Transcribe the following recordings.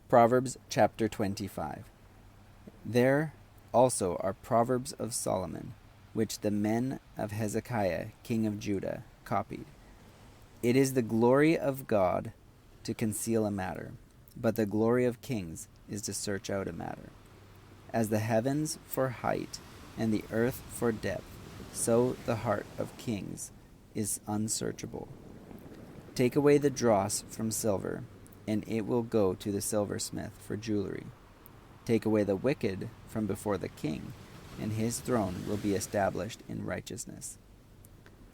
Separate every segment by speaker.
Speaker 1: Proverbs chapter 25. There also are Proverbs of Solomon, which the men of Hezekiah, king of Judah, copied. It is the glory of God to conceal a matter, but the glory of kings is to search out a matter. As the heavens for height and the earth for depth, so the heart of kings is unsearchable. Take away the dross from silver, and it will go to the silversmith for jewelry. Take away the wicked from before the king, and his throne will be established in righteousness.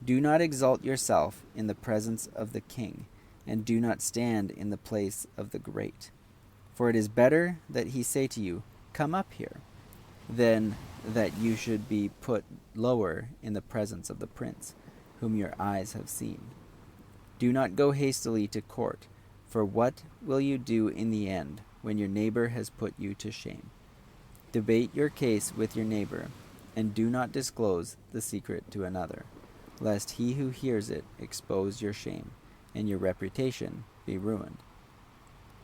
Speaker 1: Do not exalt yourself in the presence of the king, and do not stand in the place of the great. For it is better that he say to you, "Come up here," than that you should be put lower in the presence of the prince, whom your eyes have seen. Do not go hastily to court, for what will you do in the end when your neighbor has put you to shame? Debate your case with your neighbor, and do not disclose the secret to another, lest he who hears it expose your shame, and your reputation be ruined.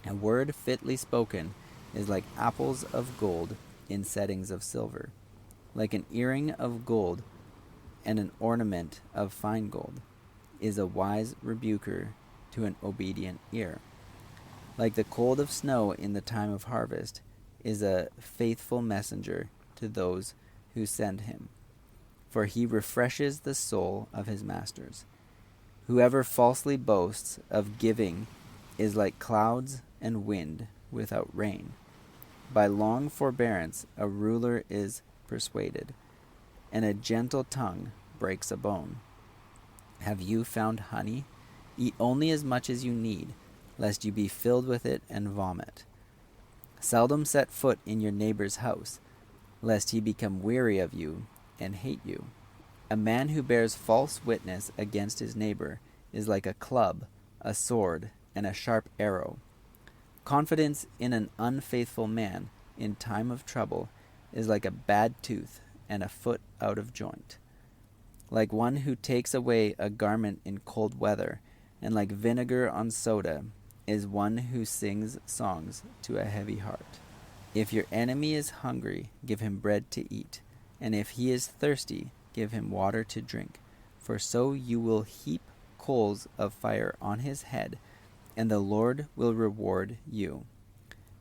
Speaker 1: A word fitly spoken is like apples of gold in settings of silver, like an earring of gold and an ornament of fine gold, is a wise rebuker to an obedient ear. Like the cold of snow in the time of harvest, is a faithful messenger to those who send him, for he refreshes the soul of his masters. Whoever falsely boasts of giving is like clouds and wind without rain. By long forbearance a ruler is persuaded, and a gentle tongue breaks a bone. Have you found honey? Eat only as much as you need, lest you be filled with it and vomit. Seldom set foot in your neighbor's house, lest he become weary of you and hate you. A man who bears false witness against his neighbor is like a club, a sword, and a sharp arrow. Confidence in an unfaithful man in time of trouble is like a bad tooth and a foot out of joint. Like one who takes away a garment in cold weather, and like vinegar on soda, is one who sings songs to a heavy heart. If your enemy is hungry, give him bread to eat, and if he is thirsty, give him water to drink, for so you will heap coals of fire on his head, and the Lord will reward you.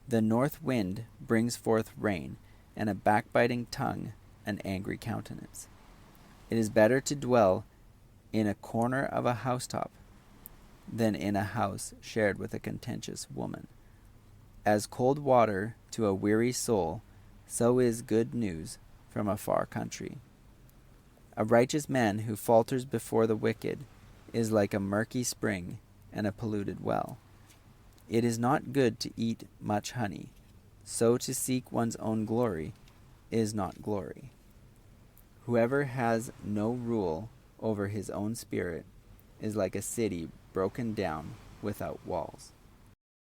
Speaker 1: The north wind brings forth rain, and a backbiting tongue an angry countenance. It is better to dwell in a corner of a housetop than in a house shared with a contentious woman. As cold water to a weary soul, so is good news from a far country. A righteous man who falters before the wicked is like a murky spring and a polluted well. It is not good to eat much honey, so to seek one's own glory is not glory. Whoever has no rule over his own spirit is like a city broken down without walls.